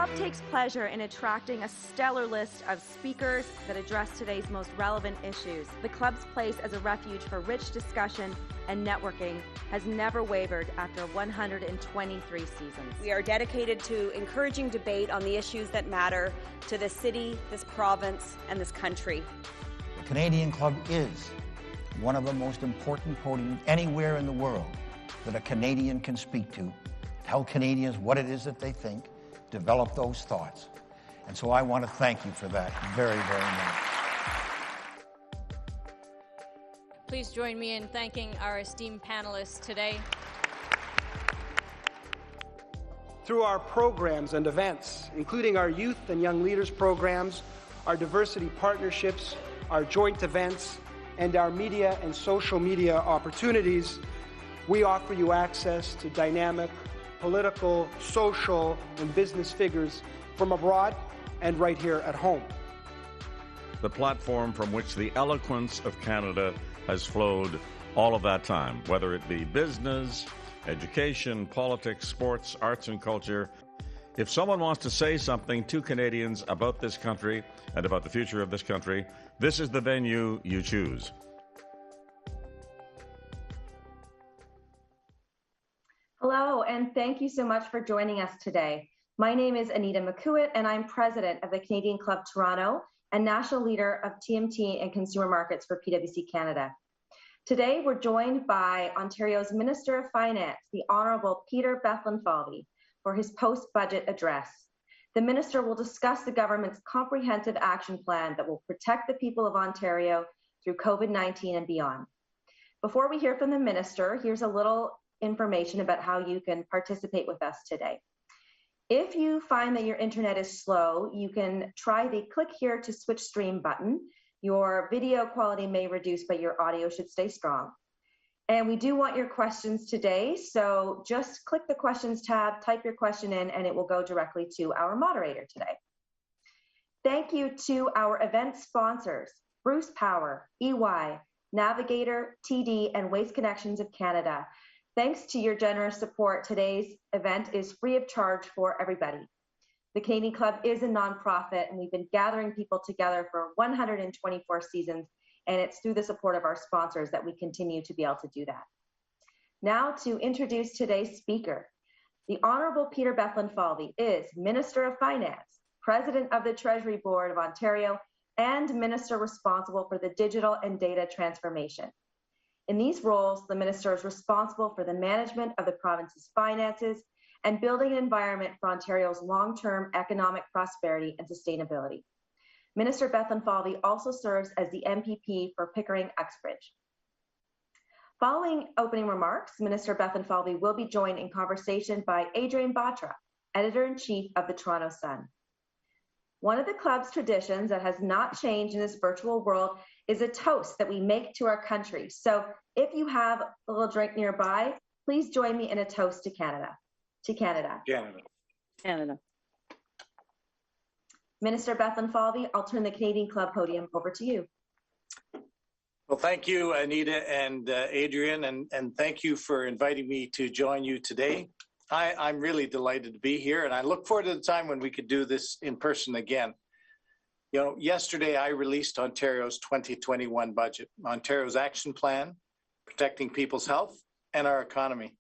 club takes pleasure in attracting a stellar list of speakers that address today's most relevant issues. The club's place as a refuge for rich discussion and networking has never wavered after 123 seasons. We are dedicated to encouraging debate on the issues that matter to this city, this province, and this country. The Canadian Club is one of the most important podiums anywhere in the world that a Canadian can speak to, tell Canadians what it is that they think, develop those thoughts. And so I want to thank you for that very, very much. Please join me in thanking our esteemed panelists today. Through our programs and events, including our youth and young leaders programs, our diversity partnerships, our joint events, and our media and social media opportunities, we offer you access to dynamic political, social, and business figures from abroad and right here at home. The platform from which the eloquence of Canada has flowed all of that time, whether it be business, education, politics, sports, arts and culture. If someone wants to say something to Canadians about this country and about the future of this country, this is the venue you choose. Hello, and thank you so much for joining us today. My name is Anita McCuitt, and I'm president of the Canadian Club Toronto and national leader of TMT and consumer markets for PwC Canada. Today, we're joined by Ontario's Minister of Finance, the Honourable Peter Bethlenfalvy, for his post-budget address. The Minister will discuss the government's comprehensive action plan that will protect the people of Ontario through COVID-19 and beyond. Before we hear from the Minister, here's a little information about how you can participate with us today. If you find that your internet is slow, you can try the click here to switch stream button. Your video quality may reduce, but your audio should stay strong. And we do want your questions today, so just click the questions tab, type your question in, and it will go directly to our moderator today. Thank you to our event sponsors, Bruce Power, EY, Navigator, TD, and Waste Connections of Canada. Thanks to your generous support, today's event is free of charge for everybody. The Canadian Club is a nonprofit, and we've been gathering people together for 124 seasons, and it's through the support of our sponsors that we continue to be able to do that. Now to introduce today's speaker. The Honourable Peter Bethlenfalvy is Minister of Finance, President of the Treasury Board of Ontario, and Minister responsible for the digital and data transformation. In these roles, the Minister is responsible for the management of the province's finances and building an environment for Ontario's long-term economic prosperity and sustainability. Minister Bethlenfalvy also serves as the MPP for Pickering-Uxbridge. Following opening remarks, Minister Bethlenfalvy will be joined in conversation by Adrian Batra, Editor-in-Chief of the Toronto Sun. One of the club's traditions that has not changed in this virtual world is a toast that we make to our country. So if you have a little drink nearby, please join me in a toast to Canada. To Canada. Canada. Canada. Minister Bethlenfalvy, I'll turn the Canadian Club podium over to you. Well, thank you, Anita and Adrian, and thank you for inviting me to join you today. I'm really delighted to be here, and I look forward to the time when we could do this in person again. You know, yesterday I released Ontario's 2021 budget, Ontario's action plan, protecting people's health and our economy.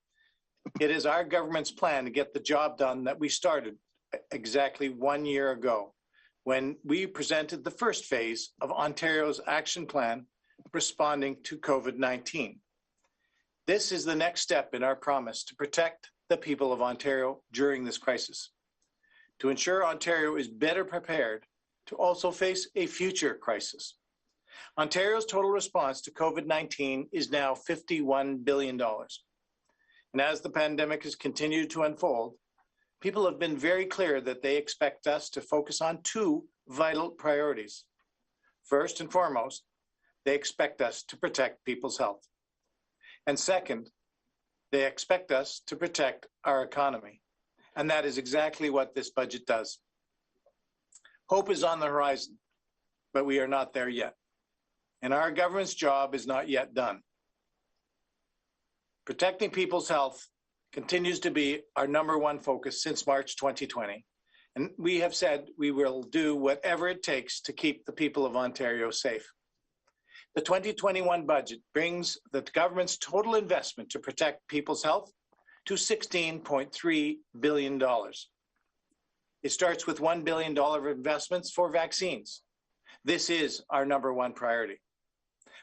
It is our government's plan to get the job done that we started exactly 1 year ago when we presented the first phase of Ontario's action plan responding to COVID-19. This is the next step in our promise to protect the people of Ontario during this crisis, to ensure Ontario is better prepared to also face a future crisis. Ontario's total response to COVID-19 is now $51 billion. And as the pandemic has continued to unfold, people have been very clear that they expect us to focus on two vital priorities. First and foremost, they expect us to protect people's health. And second, they expect us to protect our economy. And that is exactly what this budget does. Hope is on the horizon, but we are not there yet. And our government's job is not yet done. Protecting people's health continues to be our #1 focus since March 2020. And we have said we will do whatever it takes to keep the people of Ontario safe. The 2021 budget brings the government's total investment to protect people's health to $16.3 billion. It starts with $1 billion of investments for vaccines. This is our #1 priority.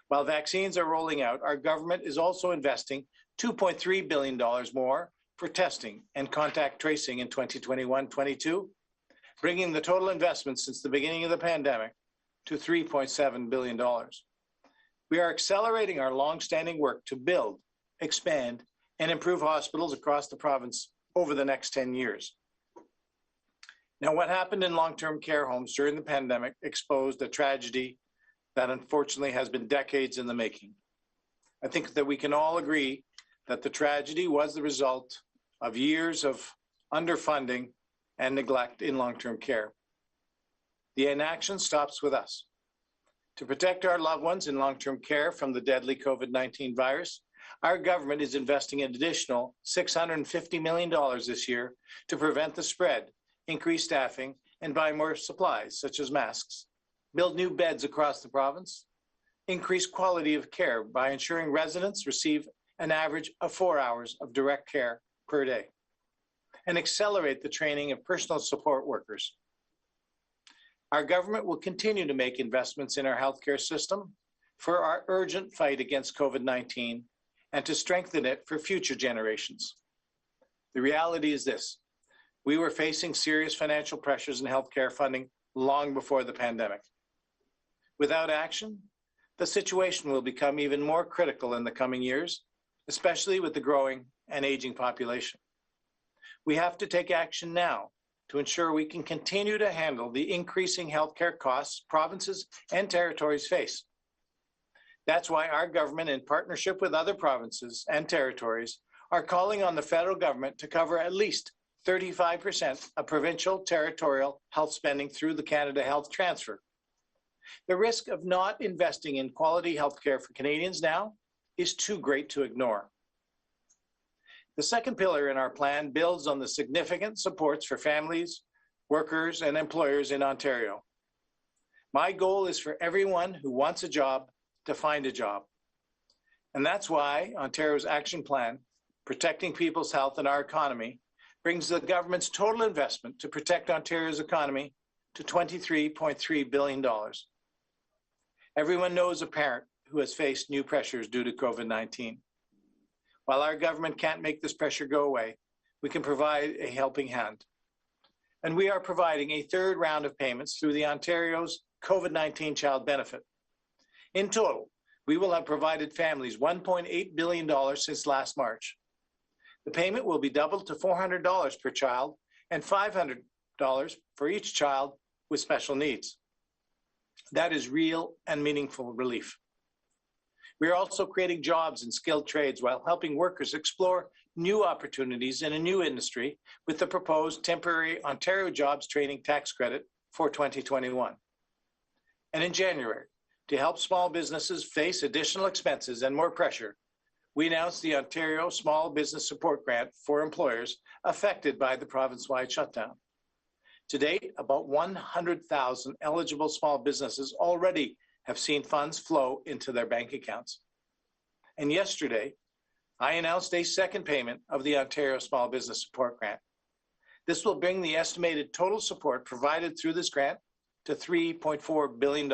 While vaccines are rolling out, our government is also investing $2.3 billion more for testing and contact tracing in 2021-22, bringing the total investment since the beginning of the pandemic to $3.7 billion. We are accelerating our long-standing work to build, expand, and improve hospitals across the province over the next 10 years. Now, what happened in long-term care homes during the pandemic exposed a tragedy that unfortunately has been decades in the making. I think that we can all agree that the tragedy was the result of years of underfunding and neglect in long-term care. The inaction stops with us. To protect our loved ones in long-term care from the deadly COVID-19 virus, our government is investing an additional $650 million this year to prevent the spread, increase staffing, and buy more supplies, such as masks, build new beds across the province, increase quality of care by ensuring residents receive an average of 4 hours of direct care per day, and accelerate the training of personal support workers. Our government will continue to make investments in our healthcare system for our urgent fight against COVID-19 and to strengthen it for future generations. The reality is this: we were facing serious financial pressures in healthcare funding long before the pandemic. Without action, the situation will become even more critical in the coming years, especially with the growing and aging population. We have to take action now to ensure we can continue to handle the increasing healthcare costs provinces and territories face. That's why our government, in partnership with other provinces and territories, are calling on the federal government to cover at least 35% of provincial territorial health spending through the Canada Health Transfer. The risk of not investing in quality healthcare for Canadians now is too great to ignore. The second pillar in our plan builds on the significant supports for families, workers, and employers in Ontario. My goal is for everyone who wants a job to find a job. And that's why Ontario's action plan, Protecting People's Health and Our Economy, brings the government's total investment to protect Ontario's economy to $23.3 billion. Everyone knows a parent who has faced new pressures due to COVID-19. While our government can't make this pressure go away, we can provide a helping hand. And we are providing a third round of payments through the Ontario's COVID-19 Child Benefit. In total, we will have provided families $1.8 billion since last March. The payment will be doubled to $400 per child and $500 for each child with special needs. That is real and meaningful relief. We are also creating jobs in skilled trades while helping workers explore new opportunities in a new industry with the proposed temporary Ontario Jobs Training Tax Credit for 2021. And in January, to help small businesses face additional expenses and more pressure, we announced the Ontario Small Business Support Grant for employers affected by the province-wide shutdown. To date, about 100,000 eligible small businesses already have seen funds flow into their bank accounts. And yesterday, I announced a second payment of the Ontario Small Business Support Grant. This will bring the estimated total support provided through this grant to $3.4 billion.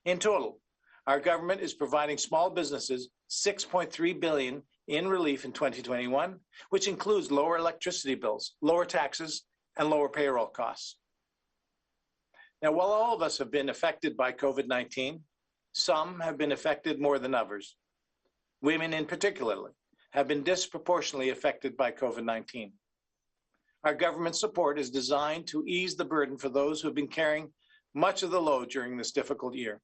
In total, our government is providing small businesses $6.3 billion in relief in 2021, which includes lower electricity bills, lower taxes, and lower payroll costs. Now, while all of us have been affected by COVID-19, some have been affected more than others. Women in particular have been disproportionately affected by COVID-19. Our government support is designed to ease the burden for those who have been carrying much of the load during this difficult year.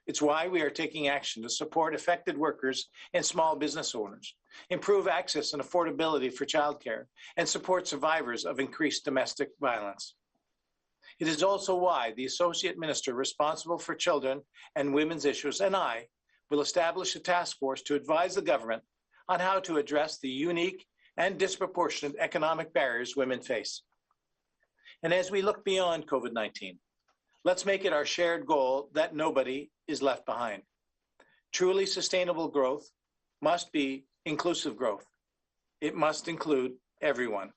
It's why we are taking action to support affected workers and small business owners, improve access and affordability for childcare, and support survivors of increased domestic violence. It is also why the Associate Minister responsible for children and women's issues and I will establish a task force to advise the government on how to address the unique and disproportionate economic barriers women face. And as we look beyond COVID-19, let's make it our shared goal that nobody is left behind. Truly sustainable growth must be inclusive growth. It must include everyone.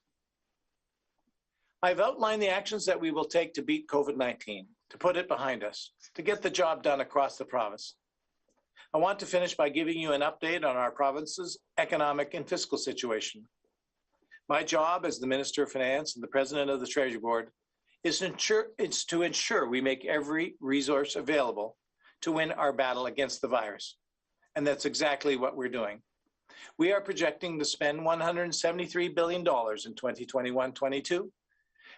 I've outlined the actions that we will take to beat COVID-19, to put it behind us, to get the job done across the province. I want to finish by giving you an update on our province's economic and fiscal situation. My job as the Minister of Finance and the President of the Treasury Board is to ensure we make every resource available to win our battle against the virus. And that's exactly what we're doing. We are projecting to spend $173 billion in 2021-22.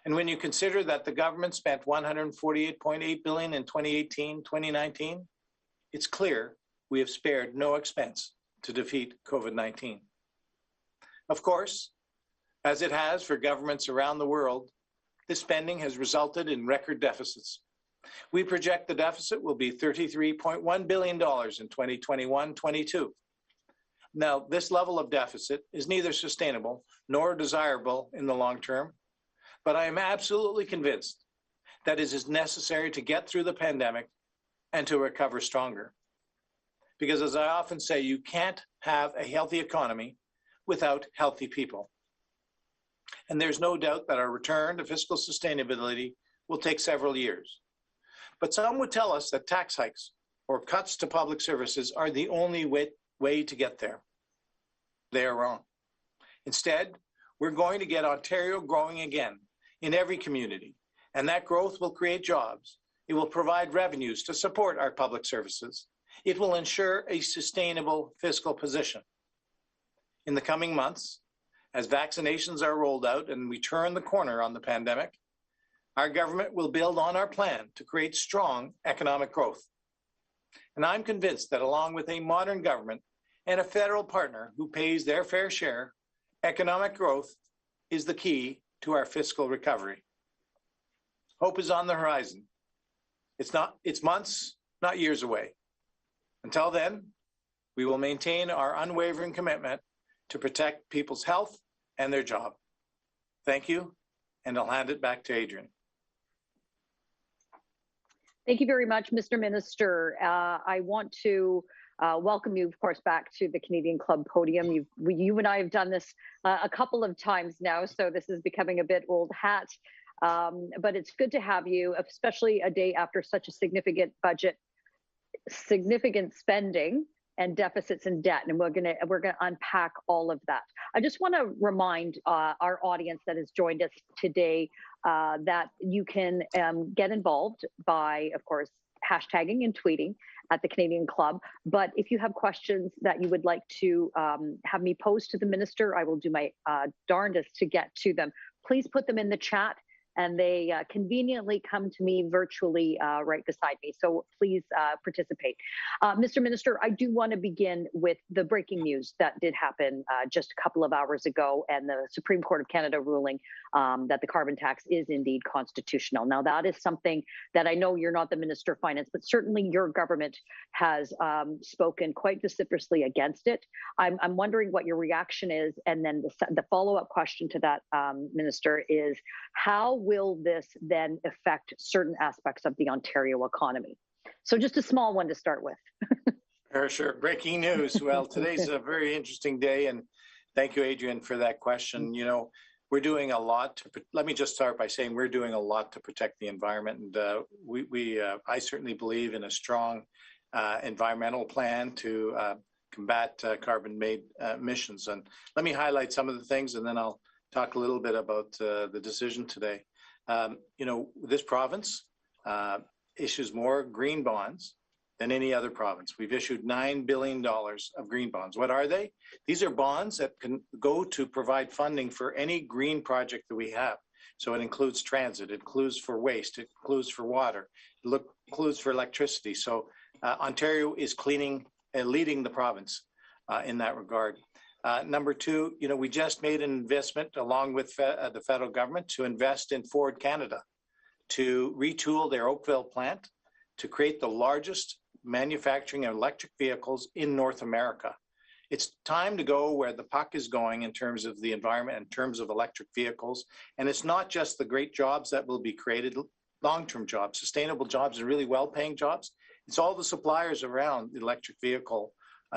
And when you consider that the government spent $148.8 billion in 2018-2019, it's clear we have spared no expense to defeat COVID-19. Of course, as it has for governments around the world, this spending has resulted in record deficits. We project the deficit will be $33.1 billion in 2021-22. Now, this level of deficit is neither sustainable nor desirable in the long term, but I am absolutely convinced that it is necessary to get through the pandemic and to recover stronger. Because as I often say, you can't have a healthy economy without healthy people. And there's no doubt that our return to fiscal sustainability will take several years. But some would tell us that tax hikes or cuts to public services are the only way to get there. They are wrong. Instead, we're going to get Ontario growing again in every community, and that growth will create jobs. It will provide revenues to support our public services. It will ensure a sustainable fiscal position. In the coming months, as vaccinations are rolled out and we turn the corner on the pandemic, our government will build on our plan to create strong economic growth. And I'm convinced that along with a modern government and a federal partner who pays their fair share, economic growth is the key to our fiscal recovery. Hope is on the horizon. It's months, not years away. Until then, we will maintain our unwavering commitment to protect people's health and their job. Thank you, and I'll hand it back to Adrian. Thank you very much, Mr. Minister. I want to welcome you, of course, back to the Canadian Club podium. You and I have done this a couple of times now, so this is becoming a bit old hat. But it's good to have you, especially a day after such a significant budget, significant spending and deficits and debt, and we're gonna unpack all of that. I just want to remind our audience that has joined us today that you can get involved by, of course, hashtagging and tweeting at the Canadian Club. But if you have questions that you would like to have me pose to the minister, I will do my darndest to get to them. Please put them in the chat, and they conveniently come to me virtually right beside me. So please participate. Mr. Minister, I do want to begin with the breaking news that did happen just a couple of hours ago, and the Supreme Court of Canada ruling that the carbon tax is indeed constitutional. Now, that is something that I know you're not the Minister of Finance, but certainly your government has spoken quite vociferously against it. I'm wondering what your reaction is, and then the follow-up question to that, Minister, is how will this then affect certain aspects of the Ontario economy? So just a small one to start with. Sure. Breaking news. Well, today's a very interesting day, and thank you, Adrian, for that question. You know, we're doing a lot let me just start by saying we're doing a lot to protect the environment, and I certainly believe in a strong environmental plan to combat carbon-made emissions. And let me highlight some of the things, and then I'll talk a little bit about the decision today. You know, this province issues more green bonds than any other province. We've issued $9 billion of green bonds. What are they? These are bonds that can go to provide funding for any green project that we have. So it includes transit, it includes for waste, it includes for water, it includes for electricity. So Ontario is leading the province in that regard. Number two, you know, we just made an investment along with the federal government to invest in Ford Canada to retool their Oakville plant to create the largest manufacturing of electric vehicles in North America. It's time to go where the puck is going in terms of the environment, in terms of electric vehicles. And it's not just the great jobs that will be created, long-term jobs, sustainable jobs, and really well-paying jobs. It's all the suppliers around the electric vehicle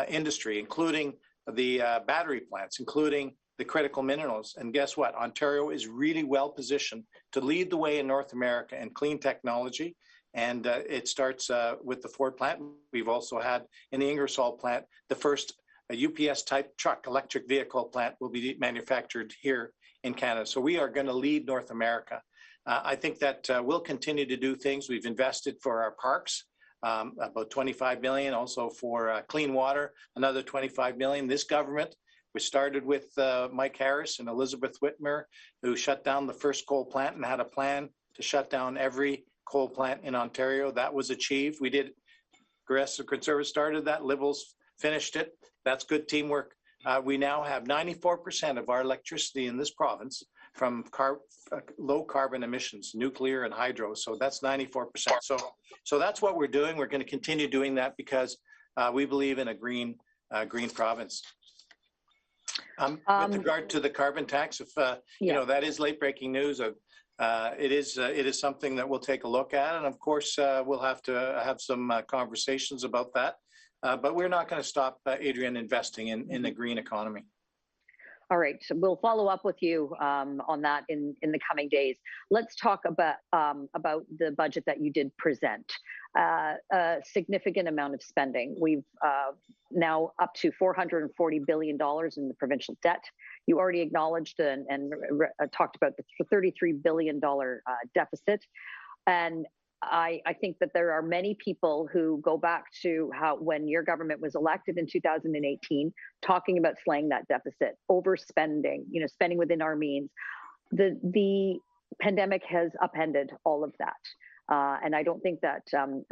industry, including the battery plants, including the critical minerals. And guess what? Ontario is really well positioned to lead the way in North America in clean technology. And it starts with the Ford plant. We've also had in the Ingersoll plant, the first UPS type truck electric vehicle plant will be manufactured here in Canada. So we are going to lead North America. I think that we'll continue to do things. We've invested for our parks, about $25 million, also for clean water, another $25 million. This government, which started with Mike Harris and Elizabeth Whitmer, who shut down the first coal plant and had a plan to shut down every coal plant in Ontario. That was achieved. We did. Progressive Conservatives started that. Liberals finished it. That's good teamwork. We now have 94% of our electricity in this province from low carbon emissions, nuclear and hydro. So that's 94%. So that's what we're doing. We're going to continue doing that because we believe in a green province. With regard to the carbon tax, if you know, that is late breaking news. It is something that we'll take a look at, and of course we'll have to have some conversations about that. But we're not going to stop, Adrienne, investing in the green economy. All right, so we'll follow up with you on that in the coming days. Let's talk about the budget that you did present. A significant amount of spending. We've now up to $440 billion in the provincial debt. You already acknowledged and talked about the $33 billion deficit. And I think that there are many people who go back to when your government was elected in 2018, talking about slaying that deficit, overspending, spending within our means. The pandemic has upended all of that. And I don't think that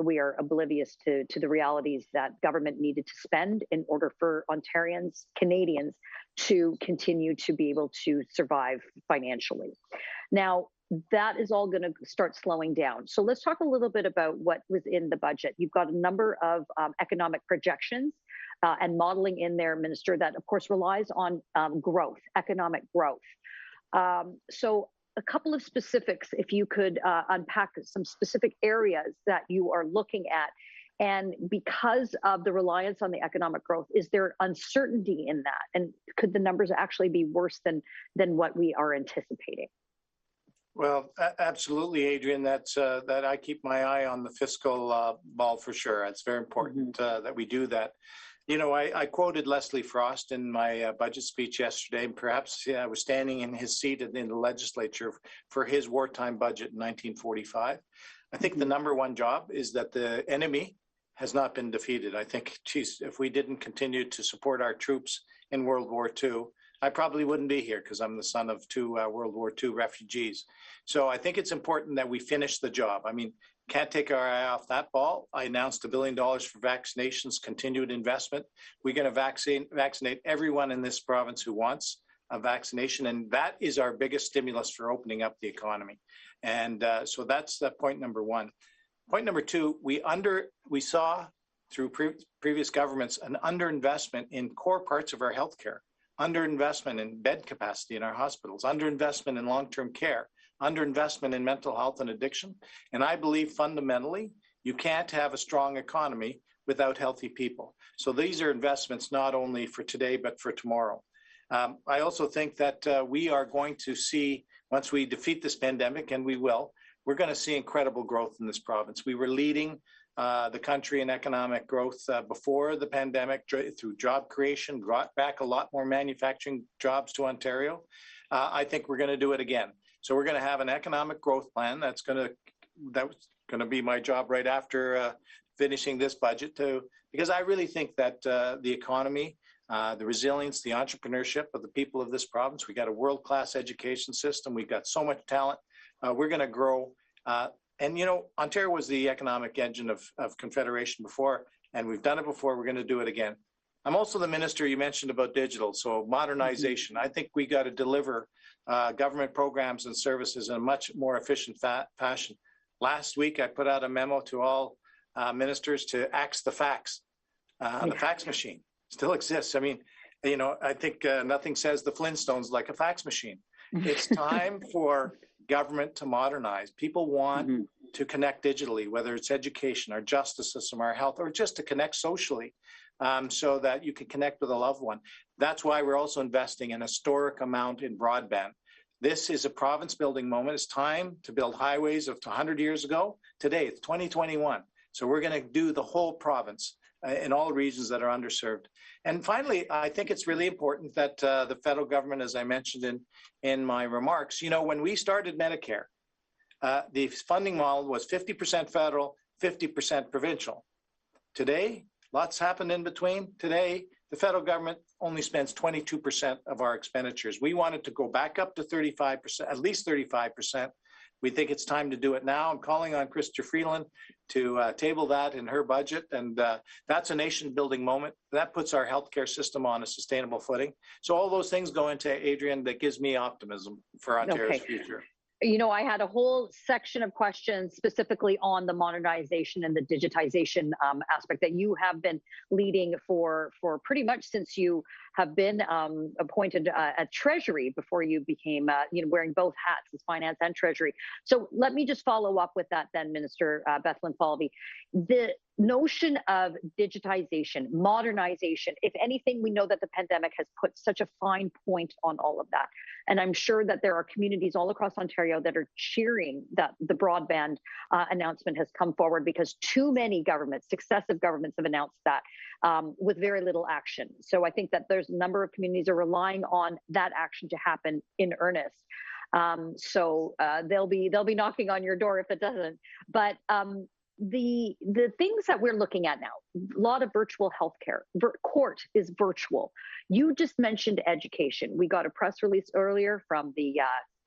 we are oblivious to the realities that government needed to spend in order for Ontarians, Canadians, to continue to be able to survive financially. Now, that is all going to start slowing down. So let's talk a little bit about what was in the budget. You've got a number of economic projections and modeling in there, Minister, that of course relies on growth, economic growth. So a couple of specifics, if you could unpack some specific areas that you are looking at. And because of the reliance on the economic growth, is there uncertainty in that? And could the numbers actually be worse than what we are anticipating? Well, absolutely, Adrienne. That I keep my eye on the fiscal ball for sure. It's very important that we do that. You know, I quoted Leslie Frost in my budget speech yesterday, and perhaps I was standing in his seat in the legislature for his wartime budget in 1945. I think the number one job is that the enemy has not been defeated. I think, geez, if we didn't continue to support our troops in World War II, I probably wouldn't be here because I'm the son of two World War II refugees. So I think it's important that we finish the job. I mean, can't take our eye off that ball. I announced $1 billion for vaccinations, continued investment. We're going to vaccinate everyone in this province who wants a vaccination, and that is our biggest stimulus for opening up the economy. And so that's point number one. Point number two, we saw through previous governments an underinvestment in core parts of our healthcare, underinvestment in bed capacity in our hospitals, underinvestment in long-term care, underinvestment in mental health and addiction. And I believe fundamentally, you can't have a strong economy without healthy people. So these are investments not only for today, but for tomorrow. I also think that we are going to see, once we defeat this pandemic, and we will, we're going to see incredible growth in this province. We were leading the country in economic growth before the pandemic through job creation, brought back a lot more manufacturing jobs to Ontario. I think we're going to do it again. So we're going to have an economic growth plan that's going to be my job right after finishing this budget too, because I really think that the economy, the resilience, the entrepreneurship of the people of this province, we got a world-class education system. We've got so much talent. We're going to grow. And, you know, Ontario was the economic engine of Confederation before, and we've done it before. We're going to do it again. I'm also the minister you mentioned about digital, so modernization. I think we got to deliver government programs and services in a much more efficient fashion. Last week, I put out a memo to all ministers to axe the fax, the fax machine. still exists. I mean, you know, I think nothing says the Flintstones like a fax machine. It's time for government to modernize. People want to connect digitally, whether it's education, our justice system, our health, or just to connect socially, so that you can connect with a loved one. That's why we're also investing an historic amount in broadband. This is a province building moment. It's time to build highways of 100 years ago. Today, it's 2021. So we're going to do the whole province in all regions that are underserved. And finally, I think it's really important that the federal government, as I mentioned in my remarks, you know, when we started Medicare, the funding model was 50% federal, 50% provincial. Today, lots happened in between. Today, the federal government only spends 22% of our expenditures. We wanted to go back up to 35%, at least 35%. We think it's time to do it now. I'm calling on Chrystia Freeland to table that in her budget, and that's a nation-building moment. That puts our healthcare system on a sustainable footing. So all those things go into, Adrienne, that gives me optimism for Ontario's future. You know, I had a whole section of questions specifically on the modernization and the digitization aspect that you have been leading for pretty much since you have been appointed at Treasury before you became, you know, wearing both hats as finance and Treasury. So let me just follow up with that then, Minister Bethlenfalvy. The notion of digitization, modernization, if anything, we know that the pandemic has put such a fine point on all of that. And I'm sure that there are communities all across Ontario that are cheering that the broadband announcement has come forward, because too many governments, successive governments, have announced that with very little action. So I think that there's a number of communities are relying on that action to happen in earnest. So they'll be knocking on your door if it doesn't. But the things that we're looking at now, a lot of virtual healthcare, court is virtual. You just mentioned education. We got a press release earlier from the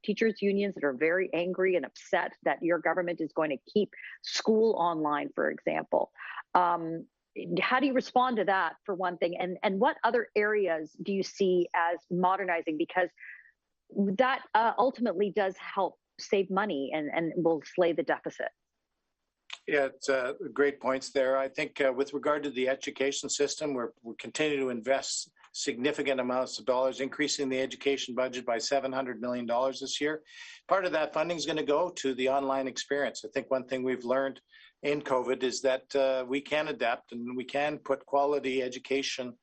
teachers unions that are very angry and upset that your government is going to keep school online, for example. How do you respond to that, for one thing? And what other areas do you see as modernizing? Because that ultimately does help save money and will slay the deficit. Yeah, it's great points there. I think with regard to the education system, we're continuing to invest significant amounts of dollars, increasing the education budget by $700 million this year. Part of that funding is going to go to the online experience. I think one thing we've learned in COVID is that we can adapt and we can put quality education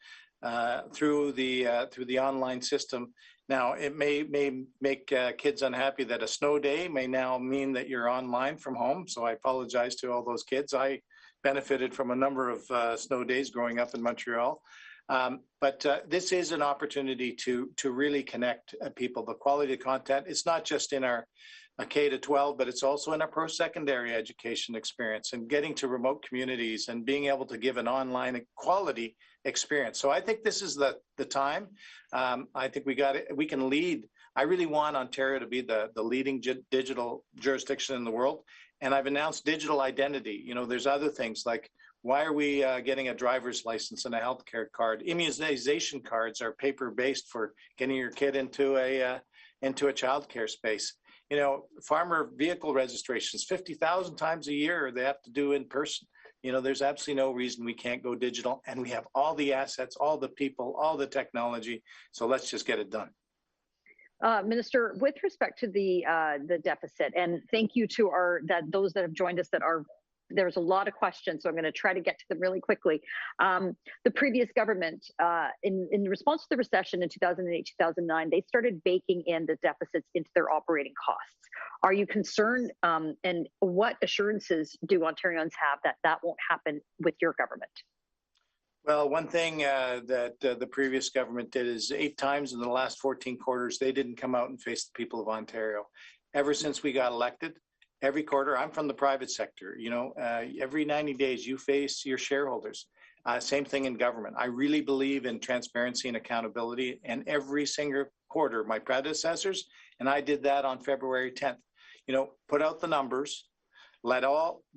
through the online system. Now, it may make kids unhappy that a snow day may now mean that you're online from home. So I apologize to all those kids. I benefited from a number of snow days growing up in Montreal. But this is an opportunity to really connect people. The quality of content, it's not just in our K to 12, but it's also in our post-secondary education experience and getting to remote communities and being able to give an online quality experience. So I think this is the time. I think we can lead. I really want Ontario to be the leading digital jurisdiction in the world. And I've announced digital identity. You know, there's other things like, why are we getting a driver's license and a healthcare card? Immunization cards are paper-based for getting your kid into a childcare space. You know, farmer vehicle registrations, 50,000 times a year they have to do in person. You know, there's absolutely no reason we can't go digital, and we have all the assets, all the people, all the technology. So let's just get it done. Minister, with respect to the deficit, and thank you to those that have joined us there's a lot of questions, so I'm going to try to get to them really quickly. The previous government, in response to the recession in 2008, 2009, they started baking in the deficits into their operating costs. Are you concerned, and what assurances do Ontarians have that that won't happen with your government? Well, one thing that the previous government did is 8 times in the last 14 quarters, they didn't come out and face the people of Ontario. Ever since we got elected, every quarter, I'm from the private sector, you know, every 90 days you face your shareholders. Same thing in government. I really believe in transparency and accountability, and every single quarter, my predecessors, and I did that on February 10th, you know, put out the numbers, let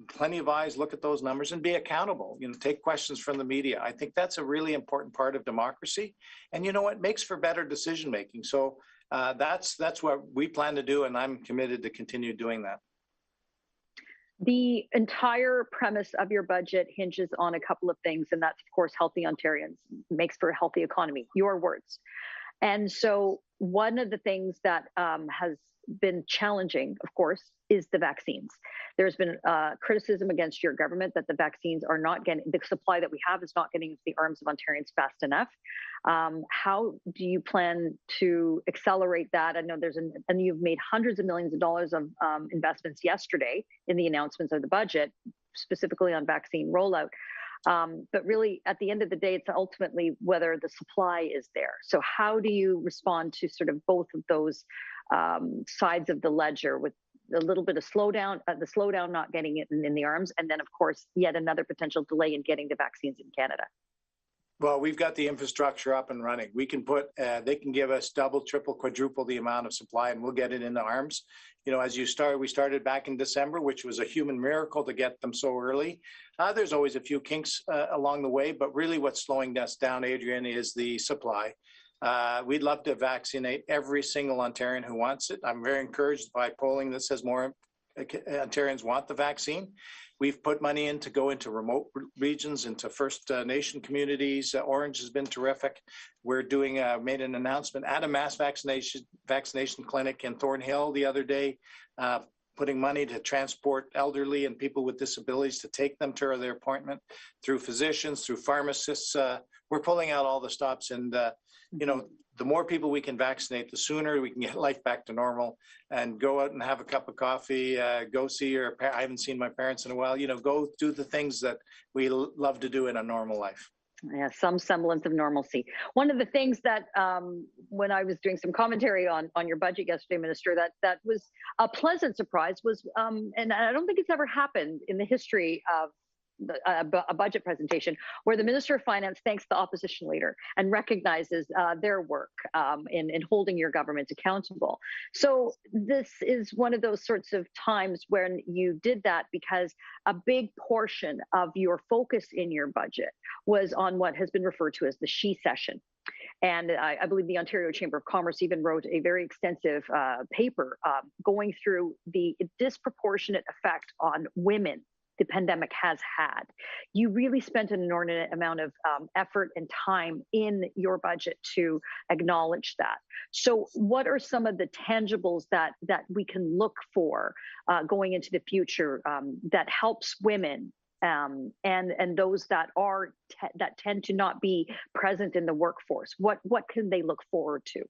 plenty of eyes look at those numbers and be accountable, you know, take questions from the media. I think that's a really important part of democracy. And you know what, makes for better decision making. So that's what we plan to do, and I'm committed to continue doing that. The entire premise of your budget hinges on a couple of things, and that's, of course, healthy Ontarians makes for a healthy economy, your words. And so one of the things that has been challenging, of course, is the vaccines. There's been criticism against your government that the vaccines are not getting, the supply that we have is not getting into the arms of Ontarians fast enough. How do you plan to accelerate that? I know and you've made hundreds of millions of dollars of investments yesterday in the announcements of the budget, specifically on vaccine rollout. But really, at the end of the day, it's ultimately whether the supply is there. So how do you respond to sort of both of those sides of the ledger, with a little bit of slowdown, the slowdown not getting it in the arms, and then, of course, yet another potential delay in getting the vaccines in Canada? Well, we've got the infrastructure up and running. We can put, they can give us double, triple, quadruple the amount of supply, and we'll get it into arms. You know, as we started back in December, which was a human miracle to get them so early. There's always a few kinks along the way, but really what's slowing us down, Adrian, is the supply. We'd love to vaccinate every single Ontarian who wants it. I'm very encouraged by polling that says more Ontarians want the vaccine. We've put money in to go into remote regions, into First Nation communities. Orange has been terrific. We're doing, made an announcement at a mass vaccination clinic in Thornhill the other day, putting money to transport elderly and people with disabilities to take them to their appointment through physicians, through pharmacists. We're pulling out all the stops, and you know, the more people we can vaccinate, the sooner we can get life back to normal and go out and have a cup of coffee, go see I haven't seen my parents in a while, you know, go do the things that we love to do in a normal life. Yeah, some semblance of normalcy. One of the things that when I was doing some commentary on your budget yesterday, Minister, that was a pleasant surprise was, and I don't think it's ever happened in the history of a budget presentation, where the Minister of Finance thanks the opposition leader and recognizes their work in holding your government accountable. So this is one of those sorts of times when you did that, because a big portion of your focus in your budget was on what has been referred to as the she session. And I believe the Ontario Chamber of Commerce even wrote a very extensive paper going through the disproportionate effect on women the pandemic has had. You really spent an inordinate amount of effort and time in your budget to acknowledge that. So what are some of the tangibles that we can look for going into the future that helps women and those that that tend to not be present in the workforce? What can they look forward to?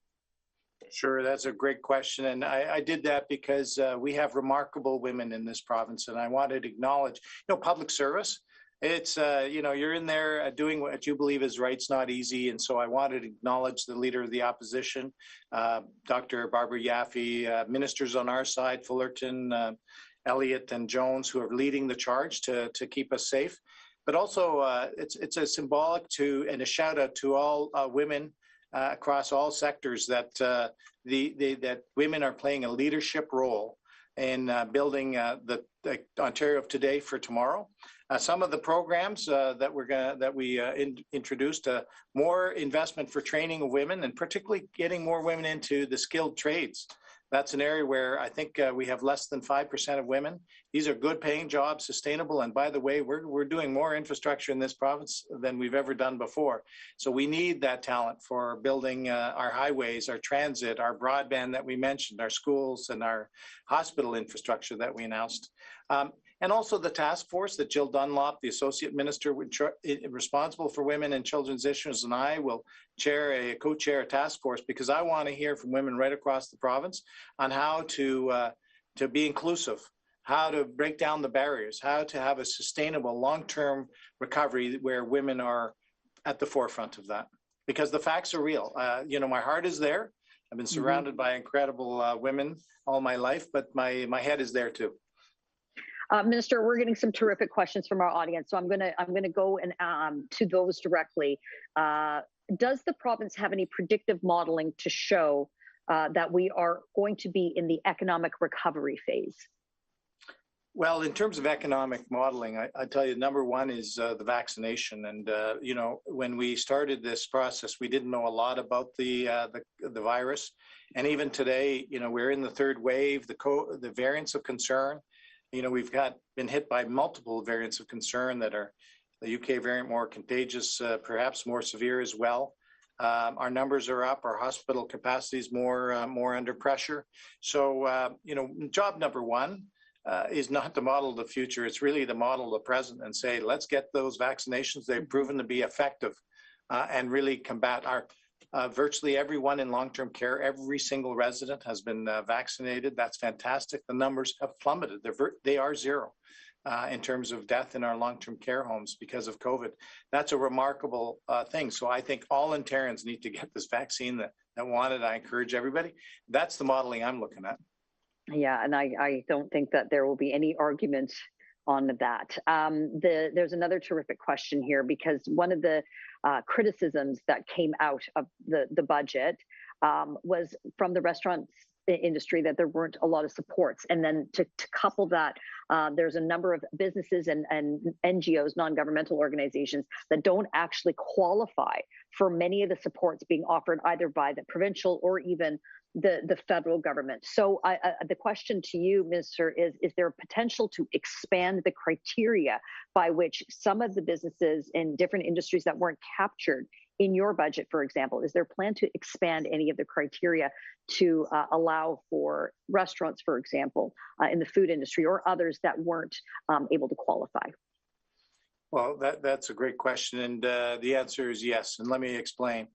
Sure, that's a great question. And I did that because we have remarkable women in this province, and I wanted to acknowledge, you know, public service. It's, you know, you're in there doing what you believe is right. It's not easy. And so I wanted to acknowledge the leader of the opposition, Dr. Barbara Yaffe, ministers on our side, Fullerton, Elliott and Jones, who are leading the charge to keep us safe. But also it's a symbolic and a shout out to all women across all sectors that that women are playing a leadership role in building the Ontario of today for tomorrow. Some of the programs that we introduced, more investment for training of women, and particularly getting more women into the skilled trades. That's an area where I think we have less than 5% of women. These are good paying jobs, sustainable. And by the way, we're doing more infrastructure in this province than we've ever done before. So we need that talent for building our highways, our transit, our broadband that we mentioned, our schools and our hospital infrastructure that we announced. And also the task force that Jill Dunlop, the Associate Minister responsible for women and children's issues, and I will co-chair a task force, because I want to hear from women right across the province on how to be inclusive, how to break down the barriers, how to have a sustainable long-term recovery where women are at the forefront of that. Because the facts are real. You know, my heart is there. I've been surrounded by incredible women all my life, but my head is there too. Minister, we're getting some terrific questions from our audience, so I'm gonna go and to those directly. Does the province have any predictive modeling to show that we are going to be in the economic recovery phase? Well, in terms of economic modeling, I tell you, number one is the vaccination. And you know, when we started this process, we didn't know a lot about the virus. And even today, you know, we're in the third wave, the variants of concern. we've been hit by multiple variants of concern that are the UK variant more contagious, perhaps more severe as well. Our numbers are up. Our hospital capacity is more under pressure. So, job number one is not to model the future. It's really to model the present and say, let's get those vaccinations. They've proven to be effective and really combat our virtually everyone in long-term care. Every single resident has been vaccinated. That's fantastic. The numbers have plummeted. They are zero in terms of death in our long-term care homes because of COVID. That's a remarkable thing. So I think all Ontarians need to get this vaccine that want it. I encourage everybody. That's the modeling I'm looking at. Yeah, and I don't think that there will be any argument on that. There's another terrific question here, because one of the criticisms that came out of the budget was from the restaurants industry that there weren't a lot of supports. And then to couple that, there's a number of businesses and NGOs, non-governmental organizations, that don't actually qualify for many of the supports being offered either by the provincial or even the federal government. So the question to you, Minister, is there potential to expand the criteria by which some of the businesses in different industries that weren't captured in your budget, for example, is there a plan to expand any of the criteria to allow for restaurants, for example, in the food industry or others that weren't able to qualify? Well, that's a great question. And the answer is yes. And let me explain.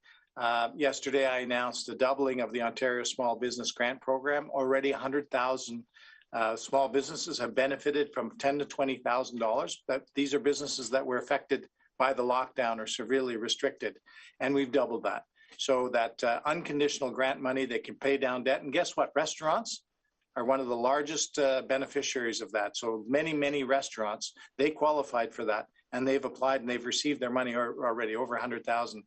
Yesterday, I announced a doubling of the Ontario Small Business Grant Program. Already 100,000 small businesses have benefited from $10,000 to $20,000. But these are businesses that were affected by the lockdown or severely restricted. And we've doubled that. So that unconditional grant money, they can pay down debt. And guess what? Restaurants are one of the largest beneficiaries of that. So many restaurants, they qualified for that. And they've applied and they've received their money already, over 100,000.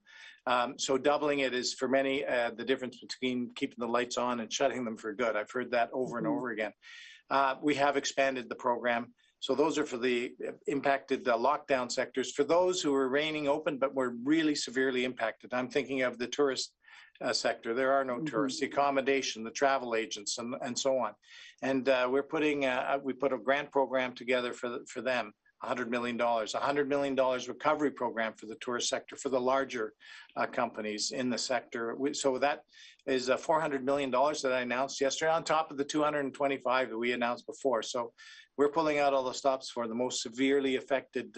So doubling it is for many the difference between keeping the lights on and shutting them for good. I've heard that over and over again. We have expanded the program. So those are for the impacted lockdown sectors. For those who are remaining open but were really severely impacted, I'm thinking of the tourist sector. There are no tourists, the accommodation, the travel agents, and so on. And we put a grant program together for them. $100 million, $100 million recovery program for the tourist sector, for the larger companies in the sector. So that is $400 million that I announced yesterday on top of the 225 that we announced before. So we're pulling out all the stops for the most severely affected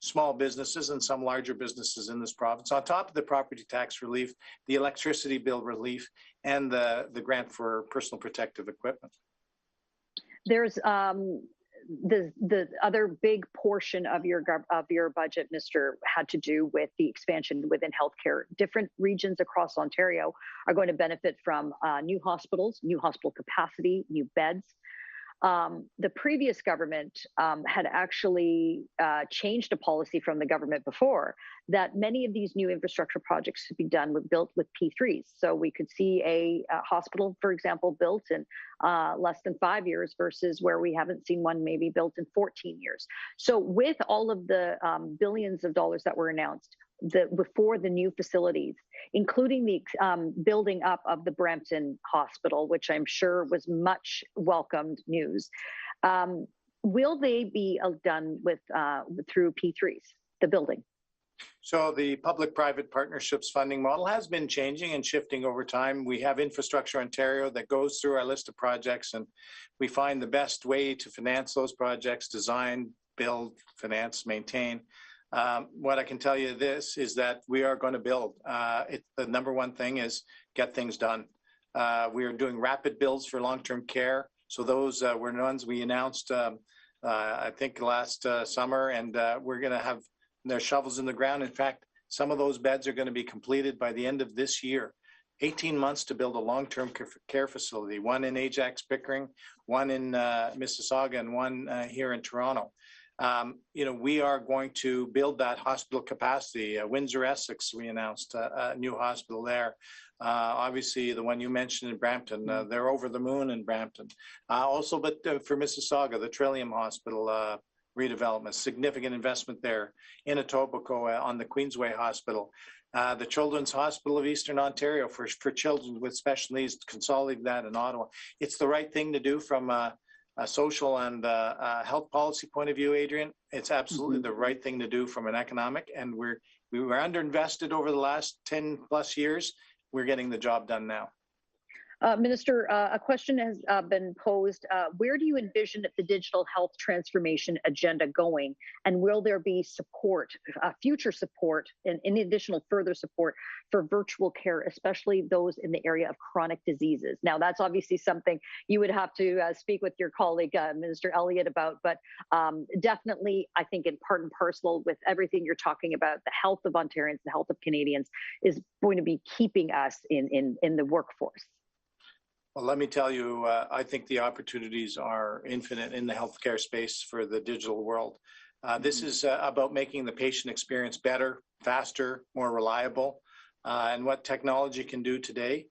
small businesses and some larger businesses in this province, on top of the property tax relief, the electricity bill relief, and the grant for personal protective equipment. There's the other big portion of your budget, Mr., had to do with the expansion within healthcare. Different regions across Ontario are going to benefit from new hospitals, new hospital capacity, new beds. The previous government had actually changed a policy from the government before that many of these new infrastructure projects should be built with P3s. So we could see a hospital, for example, built in less than 5 years versus where we haven't seen one maybe built in 14 years. So with all of the billions of dollars that were announced before the new facilities, including the building up of the Brampton Hospital, which I'm sure was much welcomed news, will they be done with through P3s, the building? So the public-private partnerships funding model has been changing and shifting over time. We have Infrastructure Ontario that goes through our list of projects, and we find the best way to finance those projects: design, build, finance, maintain. What I can tell you is that we are going to build. The number one thing is get things done. We are doing rapid builds for long-term care. So those were ones we announced, I think, last summer, and we're going to have their shovels in the ground. In fact, some of those beds are going to be completed by the end of this year. 18 months to build a long-term care facility, one in Ajax Pickering, one in Mississauga, and one here in Toronto. We are going to build that hospital capacity. Windsor Essex, we announced a new hospital there. Obviously, the one you mentioned in Brampton, they're over the moon in Brampton. But for Mississauga, the Trillium Hospital redevelopment, significant investment there. In Etobicoke on the Queensway Hospital. The Children's Hospital of Eastern Ontario for children with special needs, consolidating that in Ottawa. It's the right thing to do from a social and health policy point of view, Adrian, it's absolutely the right thing to do from an economic, and we were underinvested over the last 10 plus years. We're getting the job done now. Minister, a question has been posed. Where do you envision the digital health transformation agenda going? And will there be support, future support, and any additional further support for virtual care, especially those in the area of chronic diseases? Now, that's obviously something you would have to speak with your colleague, Minister Elliott, about, but definitely, I think in part and parcel with everything you're talking about, the health of Ontarians, the health of Canadians is going to be keeping us in the workforce. Well, let me tell you, I think the opportunities are infinite in the healthcare space for the digital world. This is about making the patient experience better, faster, more reliable, and what technology can do today.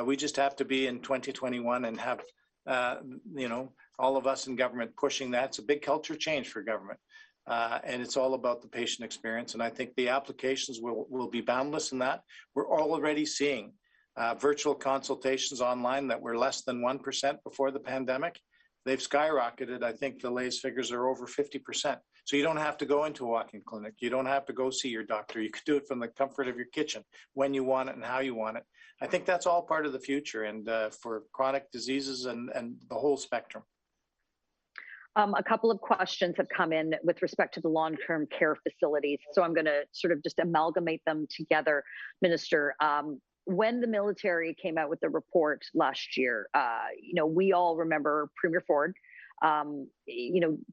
We just have to be in 2021 and have, all of us in government pushing that. It's a big culture change for government. And it's all about the patient experience. And I think the applications will be boundless in that. We're already seeing virtual consultations online that were less than 1% before the pandemic. They've skyrocketed. I think the latest figures are over 50%. So you don't have to go into a walk-in clinic. You don't have to go see your doctor. You could do it from the comfort of your kitchen when you want it and how you want it. I think that's all part of the future, and for chronic diseases and the whole spectrum. A couple of questions have come in with respect to the long-term care facilities. So I'm going to sort of just amalgamate them together, Minister. When the military came out with the report last year, we all remember Premier Ford,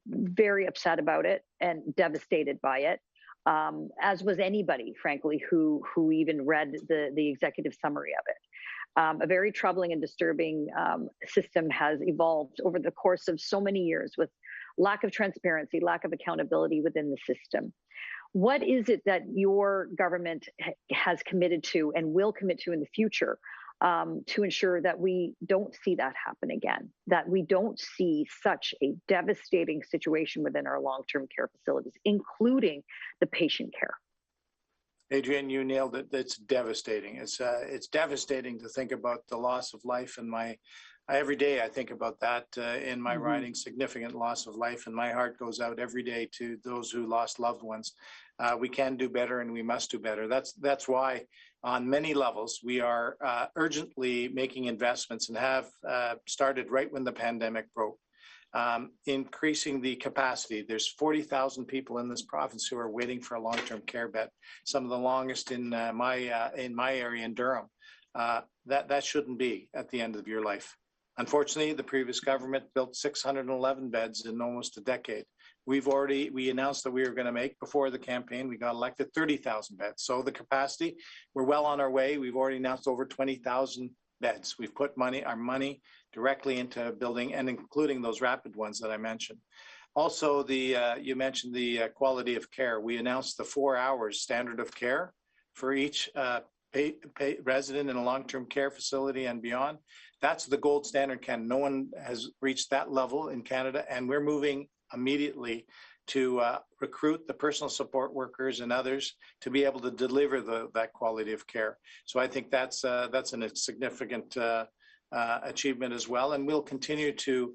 very upset about it and devastated by it, as was anybody, frankly, who even read the executive summary of it. A very troubling and disturbing system has evolved over the course of so many years with lack of transparency, lack of accountability within the system. What is it that your government has committed to and will commit to in the future to ensure that we don't see that happen again, that we don't see such a devastating situation within our long-term care facilities, including the patient care? Adrienne, you nailed it. It's devastating. It's devastating to think about the loss of life. And every day I think about that in my riding, significant loss of life, and my heart goes out every day to those who lost loved ones. We can do better, and we must do better. That's why on many levels we are urgently making investments, and have started right when the pandemic broke, increasing the capacity. There's 40,000 people in this province who are waiting for a long-term care bed, some of the longest in my area in Durham. That shouldn't be at the end of your life. Unfortunately, the previous government built 611 beds in almost a decade. We announced that we were going to make, before the campaign, we got elected, 30,000 beds. So the capacity, we're well on our way. We've already announced over 20,000 beds. We've put our money directly into building, and including those rapid ones that I mentioned. Also, you mentioned the quality of care. We announced the 4 hours standard of care for each resident in a long-term care facility and beyond. That's the gold standard. No one has reached that level in Canada, and we're moving immediately to recruit the personal support workers and others to be able to deliver that quality of care. So I think that's a significant achievement as well, and we'll continue to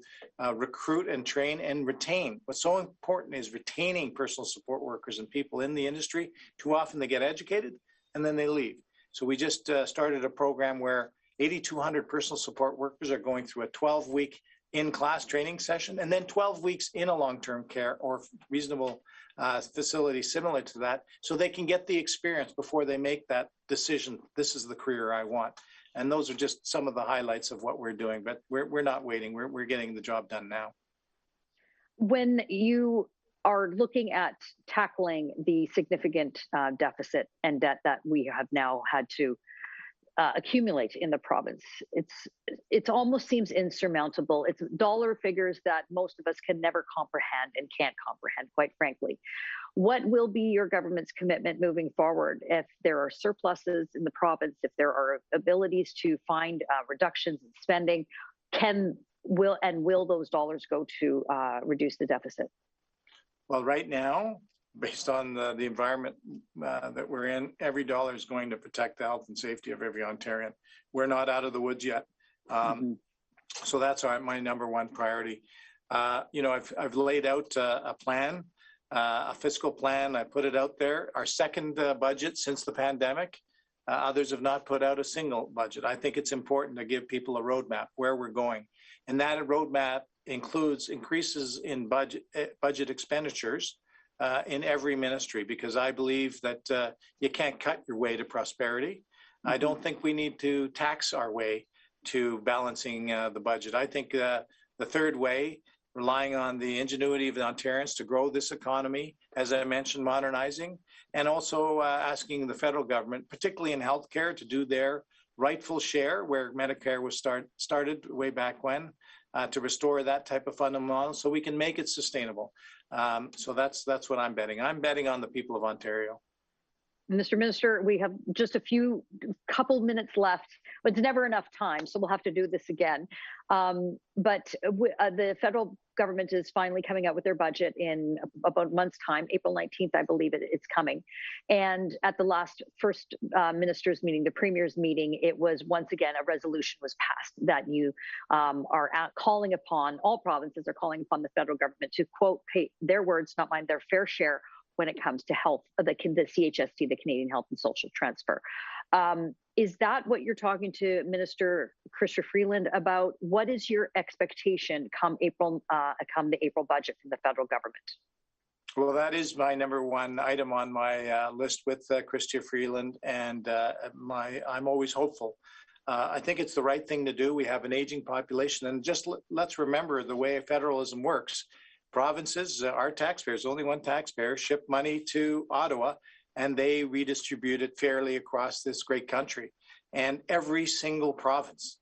recruit and train and retain. What's so important is retaining personal support workers and people in the industry. Too often they get educated and then they leave. So we just started a program where 8,200 personal support workers are going through a 12-week in-class training session, and then 12 weeks in a long-term care or reasonable facility similar to that, so they can get the experience before they make that decision. This is the career I want. And those are just some of the highlights of what we're doing, but we're not waiting. We're getting the job done now. When you are looking at tackling the significant deficit and debt that we have now had to accumulate in the province, it almost seems insurmountable. It's dollar figures that most of us can never comprehend and can't comprehend, quite frankly. What will be your government's commitment moving forward if there are surpluses in the province, if there are abilities to find reductions in spending? Will those dollars go to reduce the deficit? Well, right now, based on the environment that we're in, every dollar is going to protect the health and safety of every Ontarian. We're not out of the woods yet. So that's my number one priority. I've laid out a plan, a fiscal plan. I put it out there. Our second budget since the pandemic. Others have not put out a single budget. I think it's important to give people a roadmap where we're going. And that roadmap includes increases in budget expenditures in every ministry, because I believe that you can't cut your way to prosperity. I don't think we need to tax our way to balancing the budget. I think the third way, relying on the ingenuity of the Ontarians to grow this economy, as I mentioned, modernizing, and also asking the federal government, particularly in healthcare, to do their rightful share where Medicare was started way back when, to restore that type of fundamental model so we can make it sustainable. So that's what I'm betting. I'm betting on the people of Ontario. Mr. Minister, we have just a couple minutes left, but it's never enough time, so we'll have to do this again. But the federal government is finally coming out with their budget in about a month's time. April 19th, I believe it's coming. And at the last first ministers meeting, the premier's meeting, it was once again a resolution was passed that you are calling upon, all provinces are calling upon the federal government to, quote, pay their words, not mine, their fair share when it comes to health, the CHST, the Canadian Health and Social Transfer. Is that what you're talking to Minister Chrystia Freeland about? What is your expectation come the April budget from the federal government? Well, that is my number one item on my list with Chrystia Freeland, and I'm always hopeful. I think it's the right thing to do. We have an aging population, and just let's remember the way federalism works. Provinces, our taxpayers, only one taxpayer, ship money to Ottawa, and they redistribute it fairly across this great country. And every single province,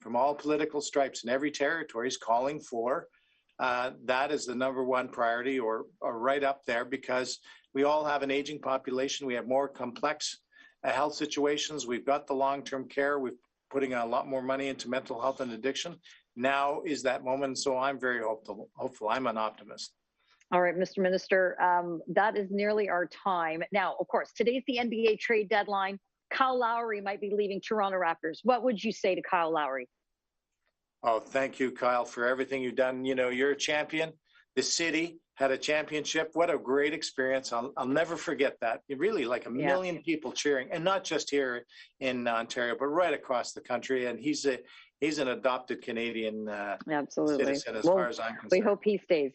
from all political stripes in every territory, is calling for that is the number one priority, or right up there, because we all have an aging population. We have more complex health situations. We've got the long-term care. We're putting a lot more money into mental health and addiction. Now is that moment. So I'm very hopeful. I'm an optimist. All right, Mr. Minister, that is nearly our time. Now, of course, today's the NBA trade deadline. Kyle Lowry might be leaving Toronto Raptors. What would you say to Kyle Lowry? Oh, thank you, Kyle, for everything you've done. You know, you're a champion. The city had a championship. What a great experience. I'll never forget that. Really, like a million people cheering, and not just here in Ontario, but right across the country. And he's an adopted Canadian citizen, as far as I'm concerned. We hope he stays.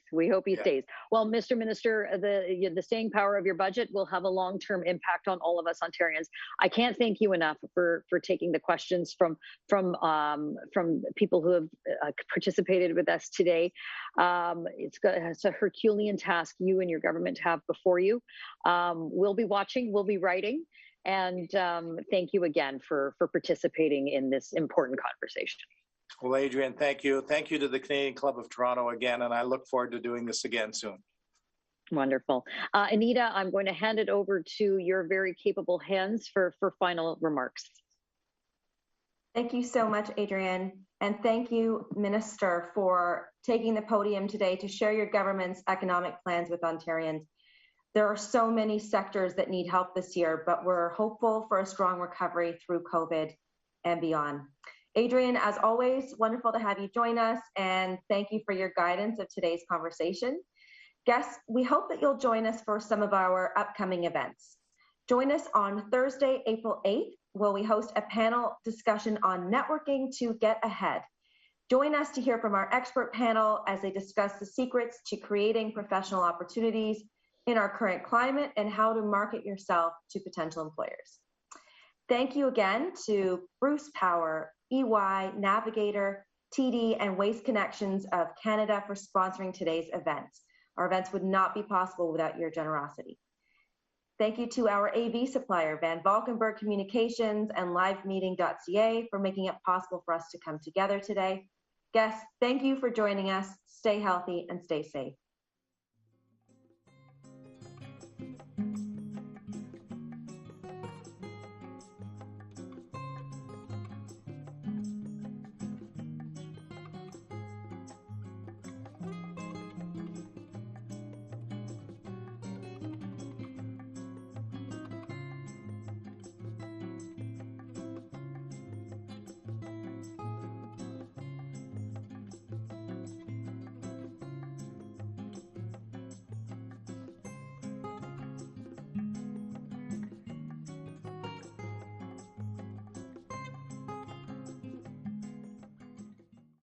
Stays. Well, Mr. Minister, the staying power of your budget will have a long-term impact on all of us Ontarians. I can't thank you enough for taking the questions from people who have participated with us today. It's a Herculean task you and your government have before you. We'll be watching. We'll be writing. And thank you again for participating in this important conversation. Well, Adrienne, thank you. Thank you to the Canadian Club of Toronto again, and I look forward to doing this again soon. Wonderful. Anita, I'm going to hand it over to your very capable hands for final remarks. Thank you so much, Adrienne. And thank you, Minister, for taking the podium today to share your government's economic plans with Ontarians. There are so many sectors that need help this year, but we're hopeful for a strong recovery through COVID and beyond. Adrienne, as always, wonderful to have you join us, and thank you for your guidance of today's conversation. Guests, we hope that you'll join us for some of our upcoming events. Join us on Thursday, April 8th, where we host a panel discussion on networking to get ahead. Join us to hear from our expert panel as they discuss the secrets to creating professional opportunities in our current climate and how to market yourself to potential employers. Thank you again to Bruce Power, EY, Navigator, TD, and Waste Connections of Canada for sponsoring today's events. Our events would not be possible without your generosity. Thank you to our AV supplier, Van Valkenburg Communications and LiveMeeting.ca for making it possible for us to come together today. Guests, thank you for joining us. Stay healthy and stay safe.